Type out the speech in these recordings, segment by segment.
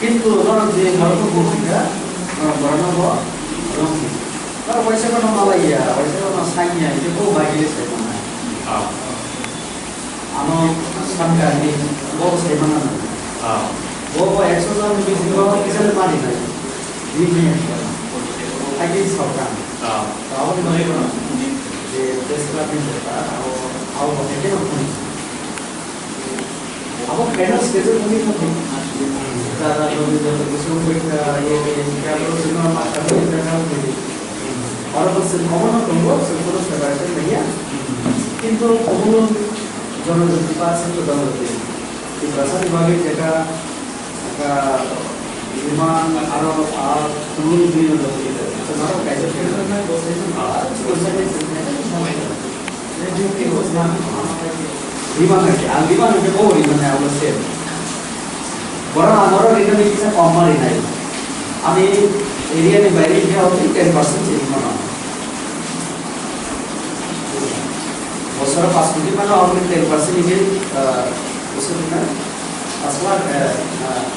কিন্তু ধরো যে গল্প বলছিটা বর্ণব রঙিন তার পয়সা কোনো মালাইয়া পয়সা কোনো সাইয়া যে খুব বাইরে সাইমানা আনো সরকার নি বহু সাইমানা বহু 100 জন বেশি বাবা কিসের মারি নাই দিনে আগে সরকার তাও নয় যে দেশ ক্লাবের আও বলে কেন अब कैनस कैसे नहीं होते ज़्यादा लोग जो दूसरों को ये क्या लोग सिनेमा मार्केट में इतना नहीं और बस कॉमन हो तुमको सिर्फ सेवाएं नहीं है किंतु कॉमन जोन जो पास है तो दाम होते हैं इस रास्ते वाले जगह का विमान आरोप तुम भी लोग तो ना कैसे कैसे ना दोस्त है ये जो कि वो Ringma lagi, Ringma itu kau Ringma awal sih. Borom amoro Ringma ni kisah common ini. Ami area ni bayar dia awal 10% Ringma. Bosor pas mungkin mana awal 10% ini bosor ni kan asal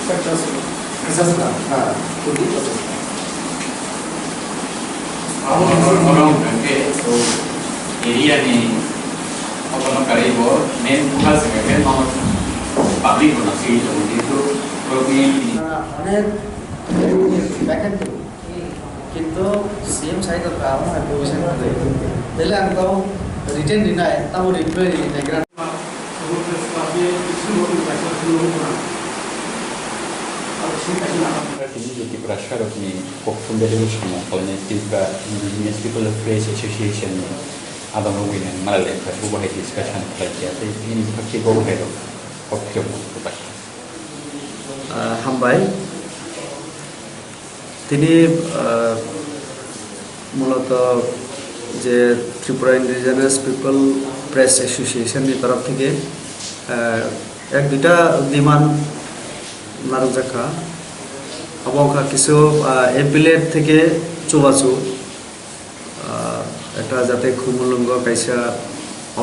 kertas lah, kudu kertas. Awal borom kan ke, so area ni अपना करेबो main पूरा secretary mount public होना चाहिए तो itu program ini अनेक backend किंतु same side का काम है पोजीशन पे पहले हमको रिटर्न देना है तब वो reply diagram Tippa Sharok ni Khum delegation oleh Tippa Indigenous People Affairs Association Adongrok ni Malailai buat discussion Khlaijakha ini Bwkhaktwi Borom itu Bochob buat. Hambai, ini mula je Tripura Indigenous People Press Association ni taraf থেকে এক দুটা demand Rajakhor abongka kisu appellate থেকে চুবাচু এটা যাতে খুমুলঙ্গ কাইসা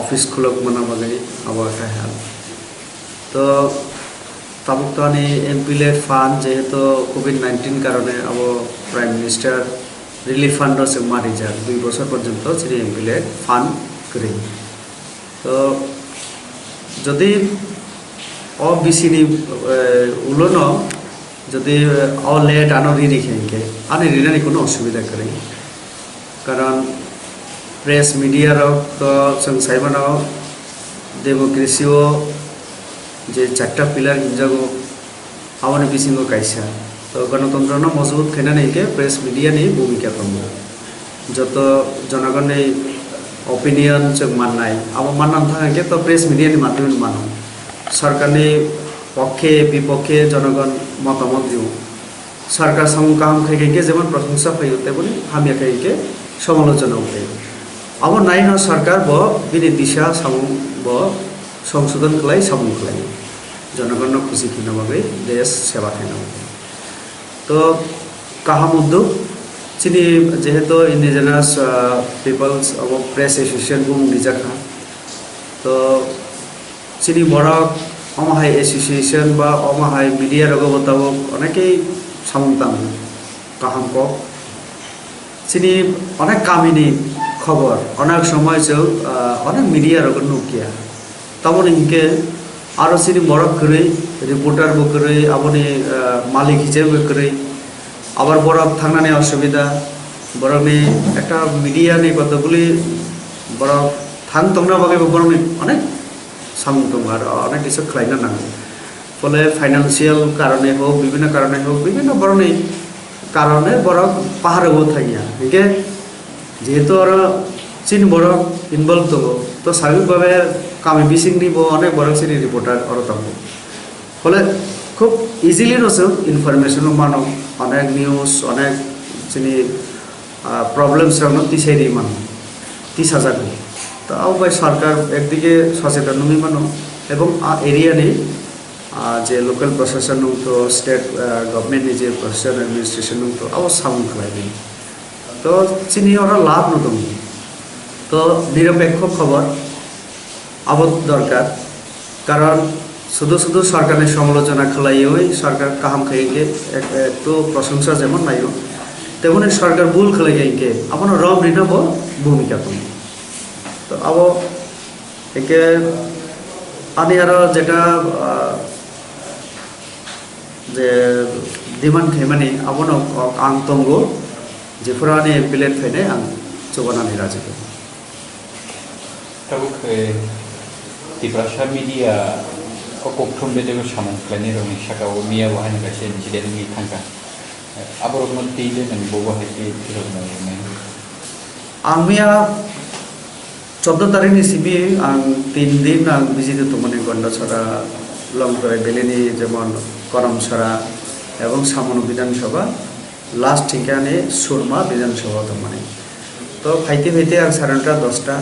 office খুলক মনা মাগে আবার হাল তো তাবুক তো আনি এমপিলেট ফান্ড যেহেতু কোভিড-19 কারণে আবো প্রাইম মিনিস্টার রিলিফ ফান্ড সে মারি যার 2 বছর পর্যন্ত সেই এমপিলেট ফান্ড করে তো যদি অবিসিনি উলোনো যদি অলেট আনরি রেখে আনি রিনানি কোনো অসুবিধা করে কারণ प्रेस मीडिया तो संसाइबाना डेमोक्रेसी जे चार्टा पिलार हिंजागो आवाने बिसिंगो काइसा तो गणतंत्र न मजबूत खेना नहीं के प्रेस मीडिया नहीं भूमिका कम जत जनगण ने ओपिनियन चक माननाय अब मानना था के तो प्रेस मीडिया नि माध्यम मानो सरकार ने पक्षे विपक्षे जनगण मतामत दिउ सरकार समूह काम खाइ के जेमन प्रशंसा फैते बनि हामिया खाइ के समालोचना उठे अब नाइन सरकार ब बिनि दिशा सामु ब संशोधन खलाई सामु खलाई जनगण खुशी खिन बागै देश सेवा खिन तो काहाम उद्योग चिनी जेहेतु इंडिजिनस पीपल्स अब प्रेस एसोसिएशन बुम निजाखा तो चिनी बड़ा अमाहाय एसोसिएशन बा अमाहाय मीडिया रगो बताओ अनेके सामुताम काहाम को चिनी अनेक कामिनी खबर अनेक समय से अनेक मीडिया रगो नुकिया तब इनके आरो सिनी बरक करे रिपोर्टर बो करे अपनी मालिक हिसेबे करे आबार बरक थांनानै असुबिदा बरकनि एकटा मीडियानि कतगुली बरक थां तंना बागै बरकनि अनेक सामु दं आरो अनेक किछु खलायना नांगौ फले फाइनान्शियल कारणे हो विभिन्न बरकनि कारणे बरक पाहाराव थाया हिके যেহেতু ওরা চিন বড় ইনভলভ থাকবো তো স্বাভাবিকভাবে কামি বিসিংনি অনেক বড় চিনি রিপোর্টার ওরা থাকবো ফলে খুব ইজিলি রয়েছে ইনফরমেশন মানো অনেক নিউজ অনেক চিনি প্রবলেম সেরকম তিসাইরি মানো 30,000 তো আবার সরকার একদিকে সচেতন নমি মানো এবং এরিয়া নেই যে লোকাল প্রশাসন তো স্টেট গভর্নমেন্ট যে প্রশাসন অ্যাডমিনিস্ট্রেশন তো আবার সাউন্ড খাইবে তো চিনি ওরা লাভ নতুন তো নিরপেক্ষ খবর আবার দরকার কারণ শুধু শুধু সরকারের সমালোচনা খেলাইওই সরকার কাহাম খাইকে একটু প্রশংসা যেমন নাইও তেমনি সরকার ভুল খেলাইকে আপনার রব নিনাব ভূমিকা তুমি তো আবো একে আমি আরো যেটা যে ডিমান্ড খাইমানি আবনো আং তঙ্গো যেফोरा आंनि एपिलेट फैनाय आं जौगानानै राजिखौ tabuk Tipra media kokthum bedego samung klani roni sakao mia wahani kaise insiden ni thangka aborokno teile nang bobo haike tirokna ne आंनिया 14 तारिखनि सिबि आं 3 दिन आं बिजित तमनि गन्डाछरा लंगतराय बेलेनि जेमन करमछरा एवं सामनु विधानसभा लास्ट ठिकाने सुरमा विधानसभा तमनि तो फाइते फाइते आं 10:30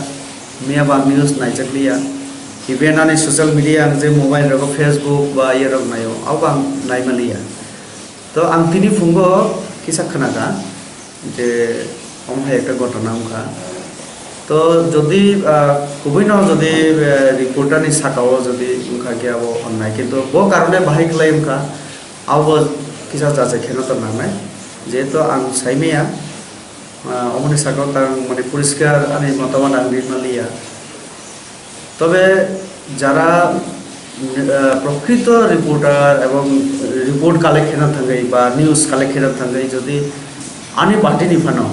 मिया बां न्यूज नायजलिया इवेन आंनि सोशल मीडिया आं जे मोबाइल रको फेसबुक बा ये रक नायो आव आं नायमालिया तो आं तिनि फुंगो किसा खोनागा जे ओमहाय एकटा घटना उखा तो जदि कुबैनो जदि रिपोर्टारनि साकाव जदि उखा गयाबो अननाय किन्तु बो कारणे बाहाय खलाय उखा आवबो किसा जासे खेनो त नांनाय जेहेतु आं साइमिया अमनि साकाव तां माने परिष्कार आंनि मतामत आं लिरमालिया तबे যারা প্রকৃত রিপোর্টার এবং রিপোর্ট কালেক্ট থাকাই বা নিউজ কালেক্ট থাকাই যদি আনি পার্টি ফানো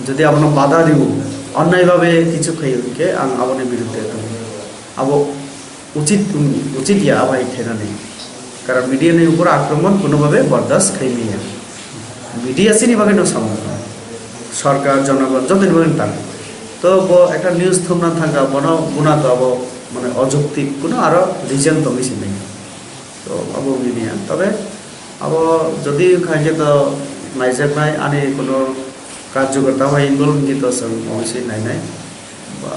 যদি আপনার বাধা দিব অন্যায়ভাবে কিছু খাইকে আং আপনি বিরুদ্ধে আবো উচিত ইয়া আবাই খেনা নেই কারণ মিডিয়ার উপর আক্রমণ কোনোভাবে বরদাস্ত খাইমিয়া মিডিয়া চিনি বাকি সামনে সরকার জনগণ যতদিন বলেন তার তো একটা নিউজ থমনা থাকা বনো গুণা তো আবো মানে অযৌক্তিক কোনো আরো রিজন তো বেশি নেই তো আবো মিডিয়া তবে আবো যদি খাইকে তো নাইজাকনাই আনি কোনো কার্যকর্তা বা ইনভলভ কিন্তু অবশ্যই নাই বা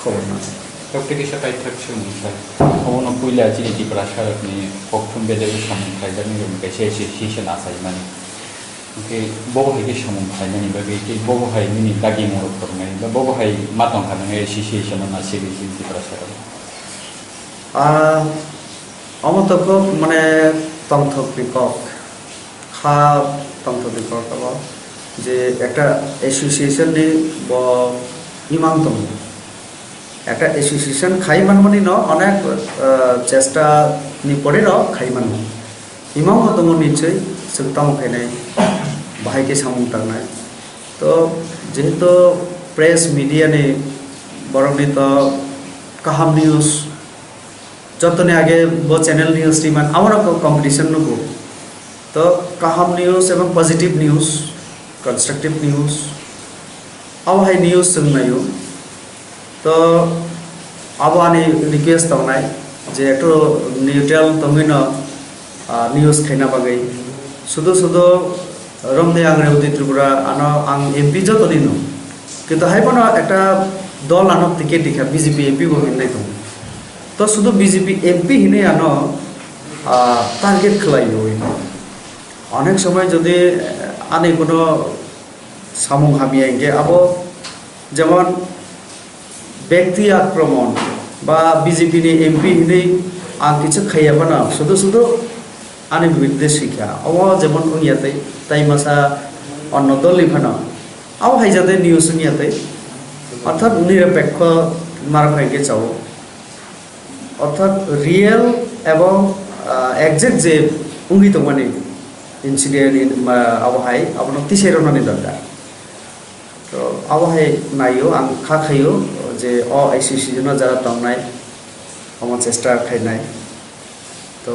খবর না প্রত্যেকে সাথে থাকছে স্যার কোন কইলা চিনি টিপরা সারকনি কখন বেদেবে সামন খাইজানি রুম কাছে এসোসিয়েশন আসাই মানে ओके बबो हाय के समूह खायनानि बागै के बबो हाय मिनि दागि मरक करनाय बा बबो हाय मातं खानाय एसोसिएशन ना सिरिज टिपरा सार अमतको माने तंथपिকক खा तंथपिকক আবার যে একটা অ্যাসোসিয়েশন নি ব ইমাম তম একটা অ্যাসোসিয়েশন খাইমান মানে ন অনেক চেষ্টা নি পড়ে ন খাইমান ইমাম তম নিচে সুতম খাইনাই बाहाय के सामूं तांनाय तो जेहेतु प्रेस मीडिया ने बरमनि तो काहाम न्यूज जतने आगे वो चैनल न्यूज टीमान आवर कॉम्पिटिशन नको तो काहाम न्यूज एवं पॉजिटिव न्यूज कंस्ट्रक्टिव न्यूज आव हाय न्यूज संनायो तो अब आनी रिक्वेस्ट तावनाय जे एकटो न्यूट्रल तंगिनो न्यूज खाइना बागै सुदो रमदे आं रेवती त्रिपुरा आनो आं एमपी जत दिनो किन्तु हायबनो एकटा दल आनो टिकेट दिखा बीजेपी एमपी बो हिननाय दं तो शुधु बीजेपी एमपी हिने आनो टार्गेट खलायो अनेक समय जदि आनि कोनो सामूह हाबियागे आबो जेमन व्यक्ति आक्रमण बा बीजेपी नि एमपी हिने आं किछु खायाबाना शुधु आनि बिरुद्धे शिक्षा अब जेमन उनियाते ताई मासा अन्न दल लिफाना अब हाइजाते निउज उनियाते अर्थात निरपेक्ष मार्क हाइके चाव अर्थात रियल एवं एग्जैक्ट जे उंगी तो माने इंसिडेंट अब हाइ अब तिसेरनानि दरकार तो अब हाइ नायो आं खायो जे अ एसोसिएशन जारा तंनाय हम चेष्टा खाइनाय तो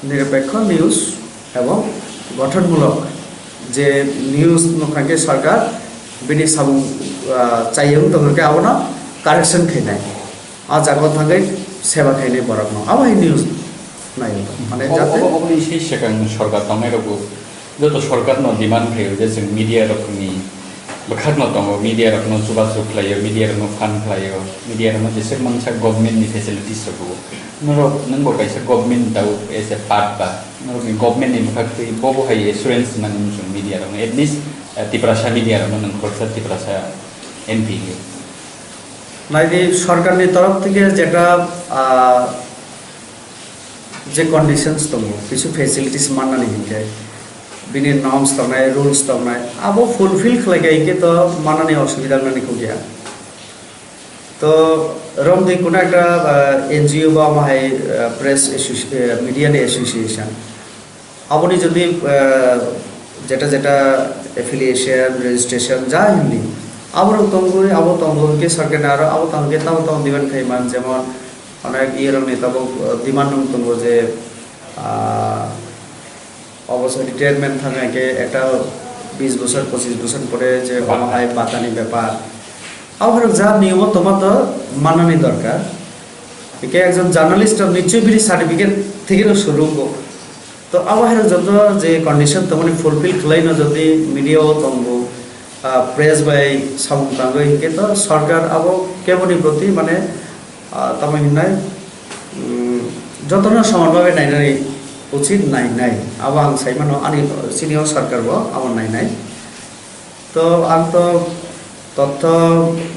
निरपेक्ष निउज एवं गठनमूलक जे न्यूज नखाके सरकार बिनि साबुं चाहिए तंगके आवना करेक्शन खैनाय आ जागो थांगै सेवा खैनाय बरकनो अब है न्यूज नायो माने जाते अबनि से सेकां सरकार तंनायरबो जतो सरकारनो डिमान्ड फैयो जे जों मीडिया रकमनि बखारनो दङ मीडिया रकमनो जुबाजु खलायो मीडिया रकमनो फान खलायो मीडिया रकमनो जेसे मानसा गभर्नमेन्टनि फेसिलिटिस रकमो नंगौ काइसा गभर्नमेन्ट दाउ एज ए पार्ट बा नंगौ गभर्नमेन्टनि बखाक्ति बबो हाय एश्योरेन्स माने जों मीडिया रकमनो एटलिस्ट तिप्रासा मीडिया रकमनो नंगौ तिप्रासा एमपी नाइदि सरकारनि तरफ থেকে যেটা যে কন্ডিশনস দङ কিছু ফেসিলিটিস माननानै हिंखाय बिनि नर्म्स तंनाय रुल्स तंनाय अब फुलफिल खलायगायके तो माननानै असुबिदा नानिखौ गया तो रमदै कुना একটা एनजीओ बा माहाय प्रेस मीडिया एसोसिएशन আপনি যদি যেটা যেটা এফিলিয়েশন রেজিস্ট্রেশন যা হিন্দি আবার তঙ্গুরে আবো তঙ্গুকে সরকার আরো আবো তঙ্গে তাও তাও দিবেন খাইমান যেমন অনেক ইয়ের নেতাবো দিমান তঙ্গু যে অবশ্য রিটায়ারমেন্ট থাকে একটা 20 বছর 25 বছর পরে যে বাহাই বাতানি ব্যাপার আবার যা নিয়ম তোমার তো মানানি দরকার একে একজন জার্নালিস্ট নিশ্চয়ই বিডি সার্টিফিকেট থেকে শুরু তো আবার যত যে কন্ডিশন তমনি ফুলফিল খলাইনো যদি মিডিয়াও তঙ্গু প্রেস বাই সাবুং তাঙ্গো হিকে তো সরকার আবো কেবনি প্রতি মানে তমে হিনাই যতনা সমানভাবে নাইনাই उचित नाई नाई अब आं साइमानो आनि सिनियर सरकार बो अब नाई नाई तो आं तो तथ्य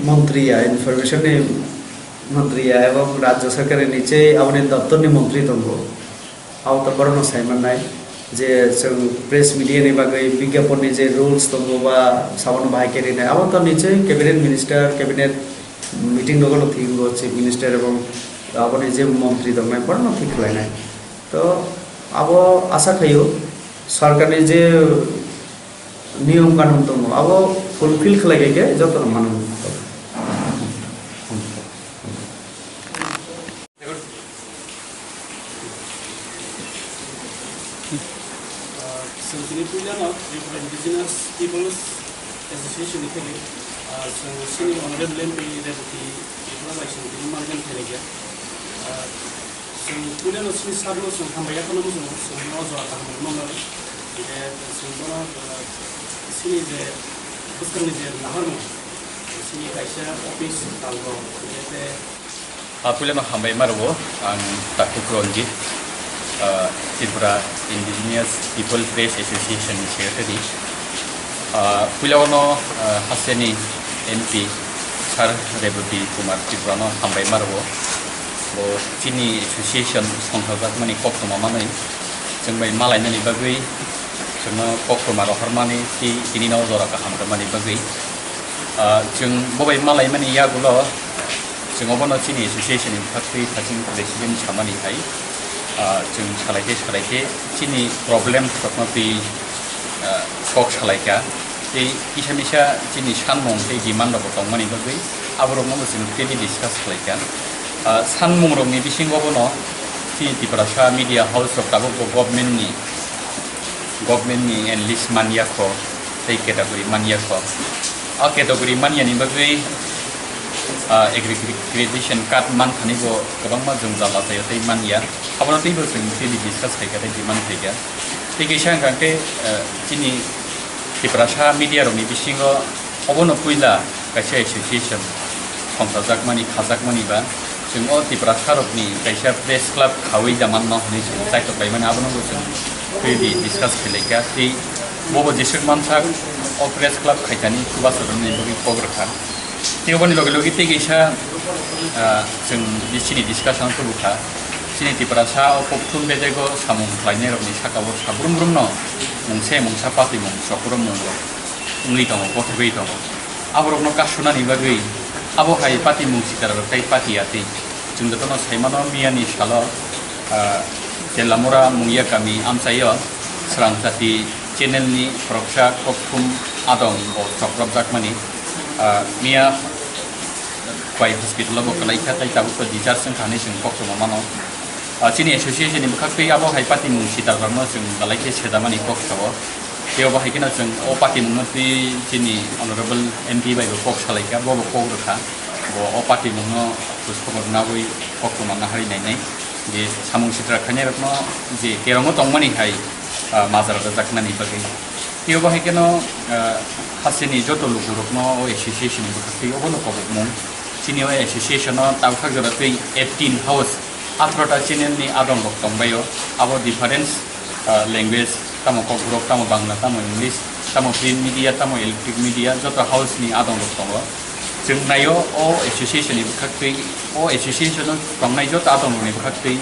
मंत्री इनफरमेशन मंत्री एवं राज्य सरकार नीचे अपने दफ्तर नि मंत्री दंगो अब तो बरनो साइमान नाई जे जों प्रेस मीडिया नि बागै विज्ञापन नि जे रुल्स दंगो बा साबन बाहायकेरि नाई अब तो नीचे कैबिनेट मिनिस्टर कैबिनेट मीटिंग दगनो थिंगो चीफ मिनिस्टर एवं अपने जे मंत्री दंनाय बरनो थिक लायनाय तो अब आशा खायो सरकार ने जे नियम कानून दङ अब फुलफिल खलायगे जतन मानन Tripura Indigenous Peoples Association ni sini honorable MP Rebati Tripura Association margan khelege Kuliah sini sablo hambaya kono musuh nozo akan nomor ide semua sini je bukan je nahar sini kaisa office talgo ide Kuliah hambaya marwo ang takut ronjit Tripura Indigenous People Press Association secretary Kuliah no haseni MP Sar Rebati Kumar Tripura no hambaya marwo Bini association Jakmani Kokto Mamani जों बै Malailai bagui जोंनो Kokto Maro Harmani ti Bini no Zora ka Hamjakmani bagui जों बबाय Malailai yagulo जों obono Bini association in Bwkhaktwi thajing president chamani hai जों Salaikha Bini problem thokno pi kok Salaikha ti isamisa Bini Sanmungo ti demand ro tongmani bagui aborokno जों teli discuss Salaikha Sanmungo ni bisingo bono ti Tiprasa media house of Tabo government ni enlist mania ko tei category mania ko a category mania ni bagui accreditation card man thani go gobang ma jung jala tei mania abono tei bo जों teli discuss kai tei demand tei tei kisang kangte Bini Tiprasa media ro ni bisingo obono puila kaisa association Jakmani Khaijakmani ba जों Tiprasa rokni kaisa press club khawi jaman no ni जों taito paimani abono जों teli discuss khelaika tei bobo jesuk mansak o press club khaitani kubasarni bagi pogrokha tei oboni loge loge tei kaisa जों bisini discussion ko bukha sini Tiprasa o popthum bedego samung khlainai rokni sakabo sabrum brum no mungse mungsa pati mung sokrom mung ungli dong pothbei dong aborokno kasunani bagui abo hai pati mungsitar tai pati ati जों जतनो साइमानो मियानि सालो जेलामरा मुंगिया kami amsayo Srangsalo channel ni proksa Khum Adong Jakmani Mia by hospital bo Khalaikha tai tabu ko discharge sang thani जों kokto mamano Bini association ni Bwkhaktwi abo hai pati mungsitar barno जों Salaikha sedamani kokto बेयाव बाहायगोन जों a party नङा जोंनि honourable MP बायबो कक सालायखा बबो कक रोखा अ पार्टी नङा खबर नाबै कक माना हारिनाय जे सामुं सित्रा खाने रत्न जे केरंगो तंमानि हाय माजार राजाखनानि बागै बेयाव बाहायगोन हासिनि जत लुगुरकनो एसोसिएशन बखख्ति अबनो कबमु सिनियो एसोसिएशन तावखा जरातै 18 हाउस 18टा चेनेलनि आदंग्रक तंबायो आबो डिफरेंस लैंग्वेज तामो कबरक तामो बांला तामो इंलिश तामो प्रिंट मीडिया तामो इलेक्ट्रिक मीडिया जत हाउसनि आदंग्रक तंबो जों नायो अ एसोसिएशननि बखख्ति अ एसोसिएशन तंनाय जत आदंग्रकनि बखख्ति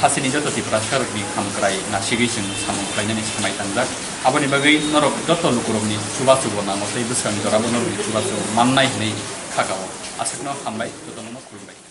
हासिनि जत तिप्रा सरकनि खामग्राय नासिगै जों सामु खालायनानै सामाय थांजाक आबनि बागै नरक जत लुकुरमनि सुबासुबो नांगौसै बोसोरनि जराबो नरकनि सुबासुबो माननाय नै खागाव आसाकनो हामबाय जतनो खुलुमबाय